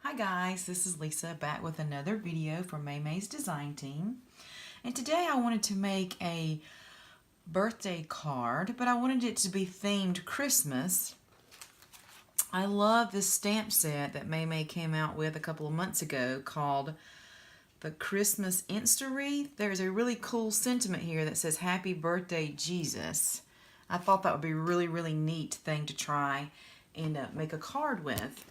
Hi guys, this is Lisa back with another video from May's Design Team. And today I wanted to make a birthday card, but I wanted it to be themed Christmas. I love this stamp set that May came out with a couple of months ago called the Christmas Insta Wreath. There's a really cool sentiment here that says Happy Birthday Jesus. I thought that would be a really neat thing to try and make a card with.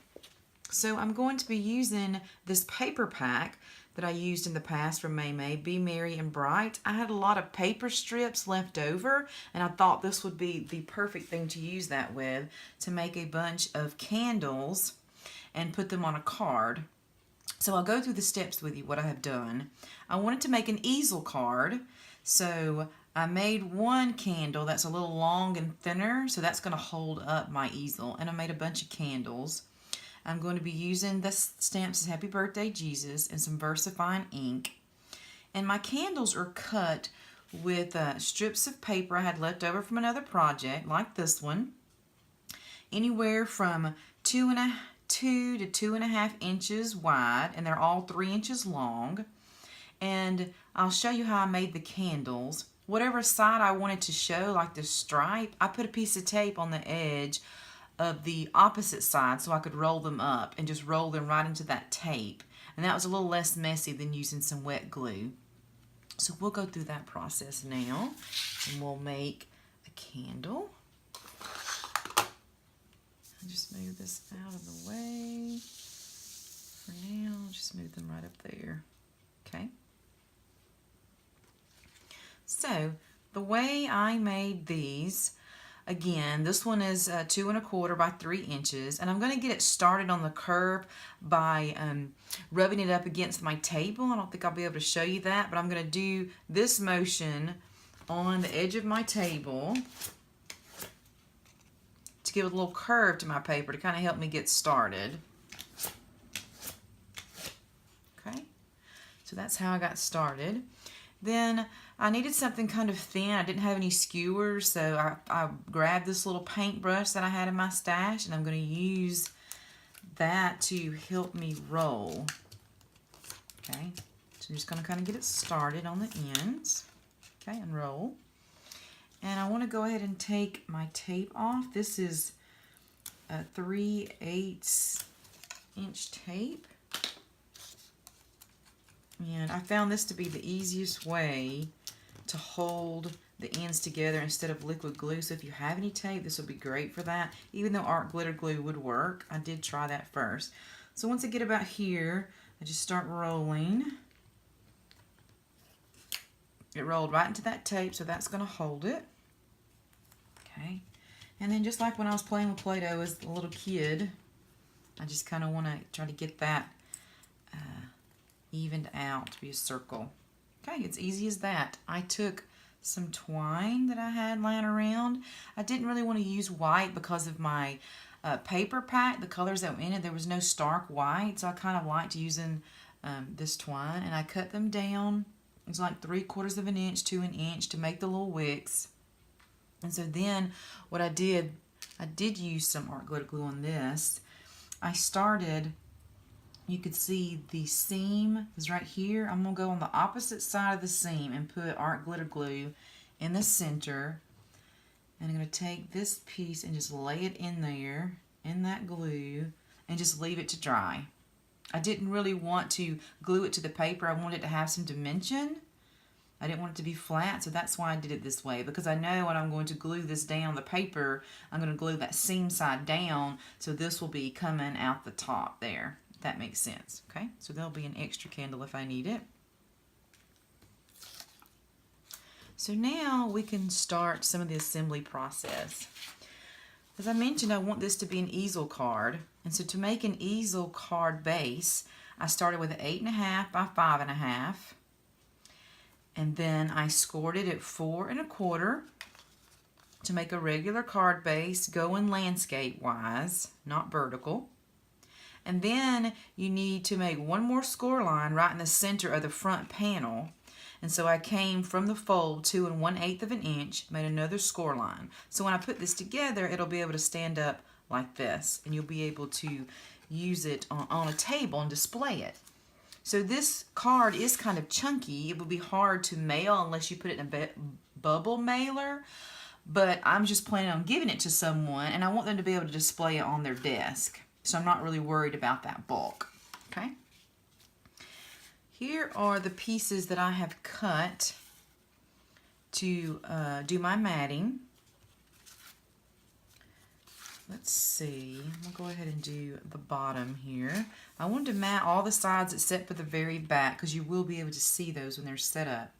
So I'm going to be using this paper pack that I used in the past from May, Be Merry and Bright. I had a lot of paper strips left over, and I thought this would be the perfect thing to use that with to make a bunch of candles and put them on a card. So I'll go through the steps with you, what I have done. I wanted to make an easel card, so I made one candle that's a little long and thinner, so that's going to hold up my easel, and I made a bunch of candles. I'm going to be using the stamps as Happy Birthday Jesus and some VersaFine ink. And my candles are cut with strips of paper I had left over from another project, like this one. Anywhere from 2 to 2.5 inches wide, and they're all 3 inches long. And I'll show you how I made the candles. Whatever side I wanted to show, like the stripe, I put a piece of tape on the edge of the opposite side so I could roll them up and just roll them right into that tape. And that was a little less messy than using some wet glue. So we'll go through that process now, and we'll make a candle. I'll just move this out of the way for now. Just move them right up there. Okay. So the way I made these, again, this one is 2 1/4 by 3 inches, and I'm going to get it started on the curve by rubbing it up against my table. I don't think I'll be able to show you that, but I'm going to do this motion on the edge of my table to give a little curve to my paper to kind of help me get started. Okay, so that's how I got started. Then I needed something kind of thin. I didn't have any skewers, so I grabbed this little paintbrush that I had in my stash, and I'm going to use that to help me roll. Okay, so I'm just going to kind of get it started on the ends. Okay, and roll. And I want to go ahead and take my tape off. This is a 3/8 inch tape. And I found this to be the easiest way to hold the ends together instead of liquid glue. So if you have any tape, this would be great for that. Even though art glitter glue would work, I did try that first. So once I get about here, I just start rolling. It rolled right into that tape, so that's going to hold it. Okay. And then just like when I was playing with Play-Doh as a little kid, I just kind of want to try to get that evened out to be a circle. Okay, it's easy as that. I took some twine that I had lying around. I didn't really want to use white because of my paper pack, the colors that were in it. There was no stark white, so I kind of liked using this twine, and I cut them down. It's like 3/4 of an inch to an inch to make the little wicks. And so then what I did use some art glitter glue on this. I started, you could see the seam is right here. I'm going to go on the opposite side of the seam and put art glitter glue in the center. And I'm going to take this piece and just lay it in there, in that glue, and just leave it to dry. I didn't really want to glue it to the paper. I wanted it to have some dimension. I didn't want it to be flat, so that's why I did it this way, because I know when I'm going to glue this down the paper, I'm going to glue that seam side down, so this will be coming out the top there. That makes sense. Okay, so there'll be an extra candle if I need it. So now we can start some of the assembly process. As I mentioned, I want this to be an easel card, and so to make an easel card base, I started with an 8.5 by 5.5, and then I scored it at 4 1/4 to make a regular card base, going landscape wise, not vertical. And then you need to make one more score line right in the center of the front panel. And so I came from the fold 2 1/8 of an inch, made another score line. So when I put this together, it'll be able to stand up like this, and you'll be able to use it on a table and display it. So this card is kind of chunky. It would be hard to mail unless you put it in a bubble mailer, but I'm just planning on giving it to someone, and I want them to be able to display it on their desk. So I'm not really worried about that bulk. Okay. Here are the pieces that I have cut to do my matting. Let's see, I'm going to go ahead and do the bottom here. I wanted to mat all the sides except for the very back because you will be able to see those when they're set up.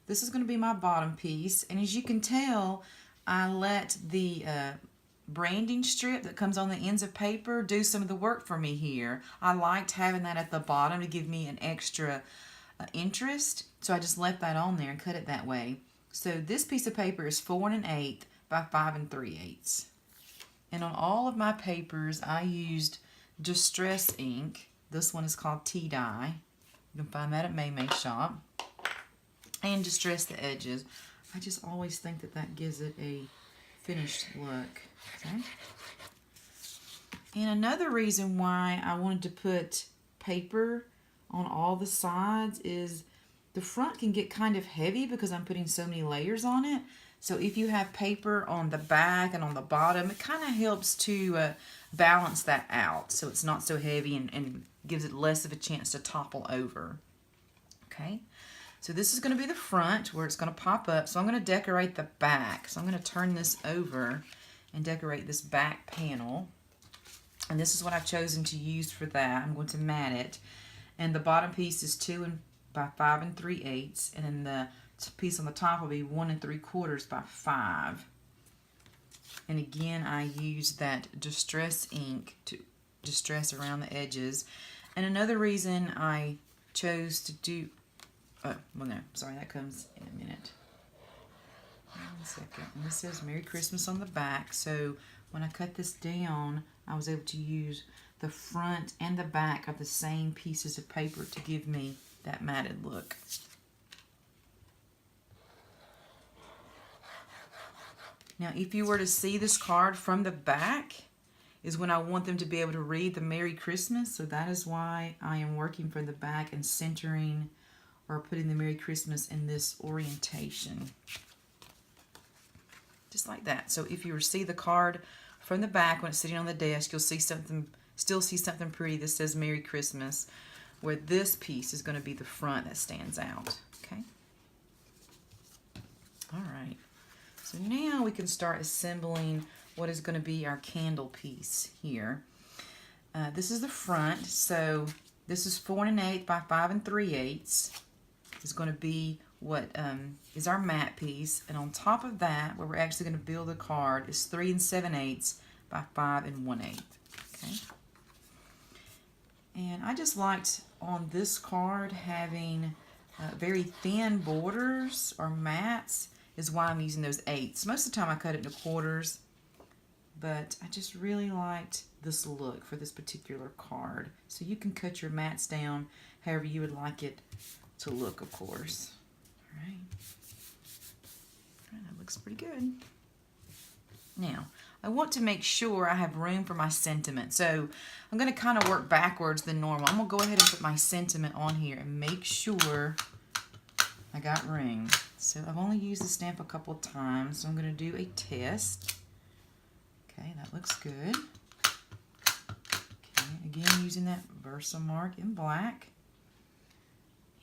This is going to be my bottom piece, and as you can tell, I let the branding strip that comes on the ends of paper do some of the work for me here. I liked having that at the bottom to give me an extra interest, so I just left that on there and cut it that way. So this piece of paper is 4 1/8 by 5 3/8. And on all of my papers, I used Distress ink. This one is called Tea Dye. You can find that at May Shop. And distress the edges. I just always think that that gives it a finished look. Okay. And another reason why I wanted to put paper on all the sides is the front can get kind of heavy because I'm putting so many layers on it. So if you have paper on the back and on the bottom, it kind of helps to balance that out so it's not so heavy and gives it less of a chance to topple over. Okay, so this is going to be the front where it's going to pop up. So I'm going to decorate the back. So I'm going to turn this over and decorate this back panel. And this is what I've chosen to use for that. I'm going to mat it. And the bottom piece is 2 by 5 3/8, and then the piece on the top will be 1 3/4 by 5. And again, I use that Distress ink to distress around the edges. And another reason I chose to do, well no, sorry, that comes in a minute. 1 second. And this says Merry Christmas on the back. So when I cut this down, I was able to use the front and the back of the same pieces of paper to give me that matted look. Now, if you were to see this card from the back is when I want them to be able to read the Merry Christmas. So that is why I am working from the back and centering or putting the Merry Christmas in this orientation. Just like that. So if you were to see the card from the back when it's sitting on the desk, you'll see something, still see something pretty that says Merry Christmas, where this piece is going to be the front that stands out. Okay. All right. So now we can start assembling what is going to be our candle piece here. This is the front. So this is 4 1/8 by 5 3/8. It's going to be what is our mat piece. And on top of that, where we're actually going to build the card, is 3 7/8 by 5 1/8. Okay. And I just liked on this card having very thin borders or mats, is why I'm using those 8s. Most of the time I cut it into quarters, but I just really liked this look for this particular card. So you can cut your mats down however you would like it to look, of course. All right. That looks pretty good. Now, I want to make sure I have room for my sentiment. So I'm going to kind of work backwards than normal. I'm going to go ahead and put my sentiment on here and make sure I got room. So I've only used the stamp a couple of times, so I'm going to do a test. Okay, that looks good. Okay, again using that Versamark in black.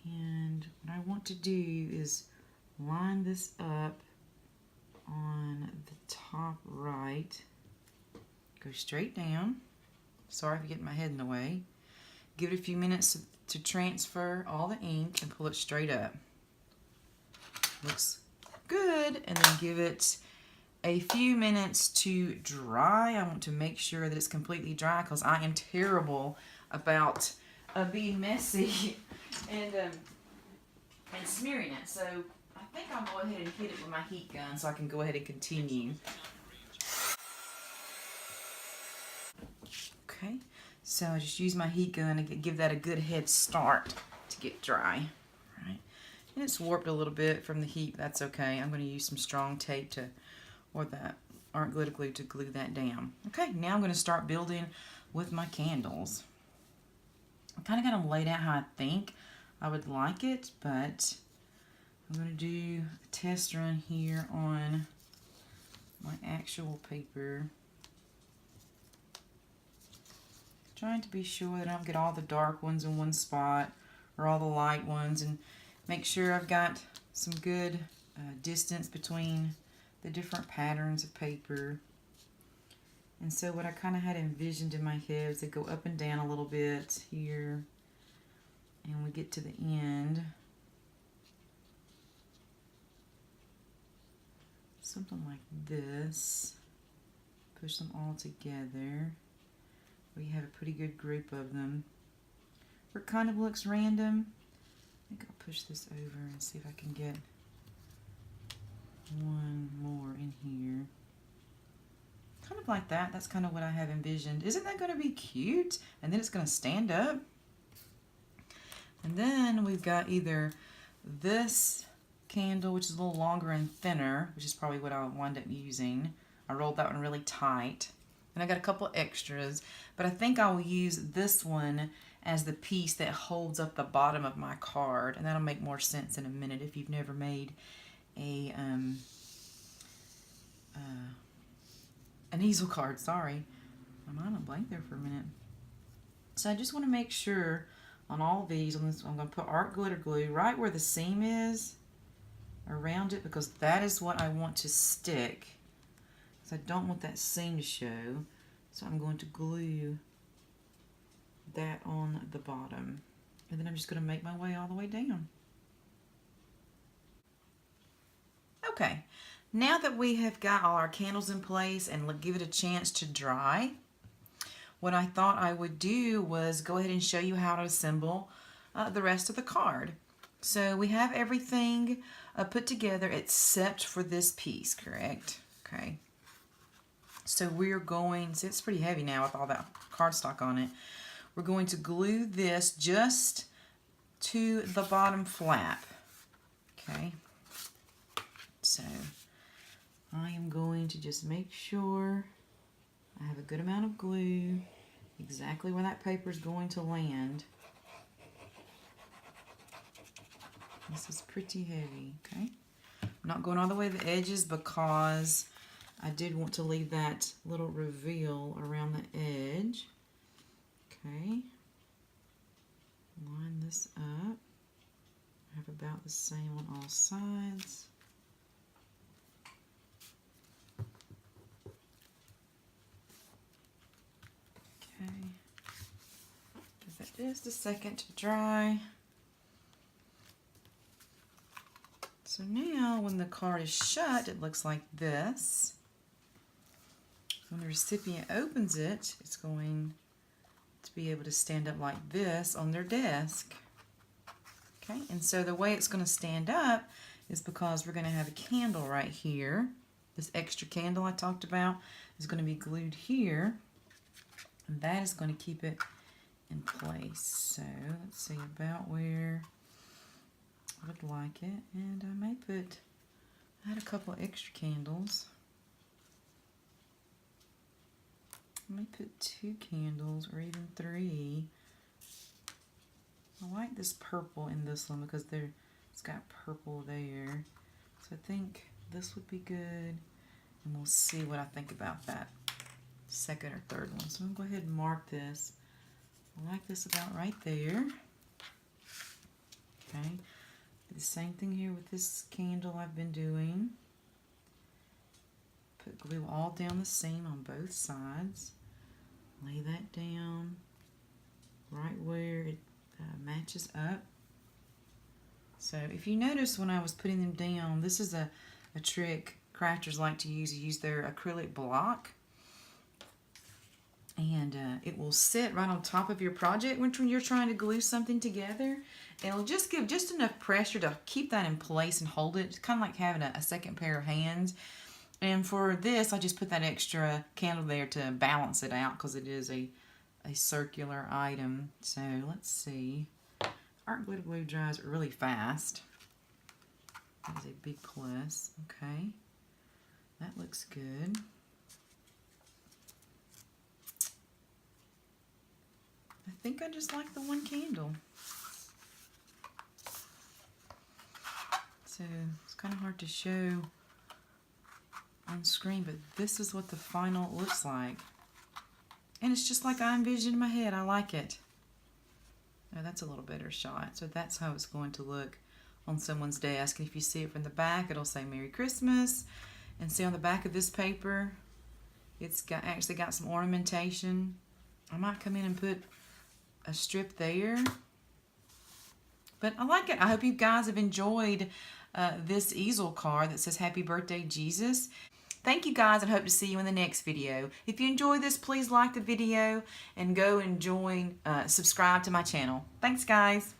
And what I want to do is line this up on the top right. Go straight down. Sorry for getting my head in the way. Give it a few minutes to transfer all the ink and pull it straight up. Looks good. And then give it a few minutes to dry. I want to make sure that it's completely dry because I am terrible about being messy and smearing it. So I think I'll go ahead and hit it with my heat gun so I can go ahead and continue. Okay, so I just use my heat gun to give that a good head start to get dry. Right, and it's warped a little bit from the heat. That's okay. I'm going to use some strong tape to, or that aren't glitter glue to glue that down. Okay, now I'm going to start building with my candles. I kind of got them laid out how I think I would like it, but I'm going to do a test run here on my actual paper. Trying to be sure that I don't get all the dark ones in one spot or all the light ones, and make sure I've got some good distance between the different patterns of paper. And so what I kind of had envisioned in my head is they go up and down a little bit here, and we get to the end. Something like this. Push them all together. We have a pretty good group of them. Where it kind of looks random, I think I'll push this over and see if I can get one more in here. Kind of like that. That's kind of what I have envisioned. Isn't that going to be cute? And then it's going to stand up. And then we've got either this candle, which is a little longer and thinner, which is probably what I'll wind up using. I rolled that one really tight. And I got a couple extras, but I think I will use this one as the piece that holds up the bottom of my card, and that'll make more sense in a minute if you've never made a an easel card. Sorry, my mind went blank there for a minute. So I just want to make sure on all these, on this, I'm going to put art glitter glue right where the seam is around it, because that is what I want to stick. I don't want that seam to show, so I'm going to glue that on the bottom, and then I'm just going to make my way all the way down. Okay, now that we have got all our candles in place and give it a chance to dry, what I thought I would do was go ahead and show you how to assemble the rest of the card. So we have everything put together except for this piece, correct? Okay. So we're going, see, it's pretty heavy now with all that cardstock on it. We're going to glue this just to the bottom flap. Okay. So I am going to just make sure I have a good amount of glue exactly where that paper is going to land. This is pretty heavy, okay? I'm not going all the way to the edges because I did want to leave that little reveal around the edge. Okay. Line this up. I have about the same on all sides. Okay. Give that just a second to dry. So now when the card is shut, it looks like this. When the recipient opens it, it's going to be able to stand up like this on their desk. Okay, and so the way it's going to stand up is because we're going to have a candle right here. This extra candle I talked about is going to be glued here, and that is going to keep it in place. So let's see about where I would like it, and I may put, I had a couple extra candles. I may put 2 candles or even 3. I like this purple in this one because it's got purple there. So I think this would be good, and we'll see what I think about that second or third one. So I'm going to go ahead and mark this. I like this about right there. Okay. The same thing here with this candle I've been doing. Put glue all down the seam on both sides. Lay that down right where it matches up. So if you notice when I was putting them down, this is a trick crafters like to use. You use their acrylic block, and it will sit right on top of your project when you're trying to glue something together. It'll just give just enough pressure to keep that in place and hold it. It's kind of like having a second pair of hands. And for this, I just put that extra candle there to balance it out because it is a circular item. So let's see. Art glitter glue dries really fast. That is a big plus. Okay. That looks good. I think I just like the one candle. So it's kind of hard to show on screen, but this is what the final looks like. And it's just like I envisioned in my head. I like it. Oh, that's a little better shot. So that's how it's going to look on someone's desk. And if you see it from the back, it'll say Merry Christmas. And see on the back of this paper, it's actually got some ornamentation. I might come in and put a strip there. But I like it. I hope you guys have enjoyed this easel card that says Happy Birthday, Jesus. Thank you guys, and hope to see you in the next video. If you enjoyed this, please like the video and go and subscribe to my channel. Thanks, guys.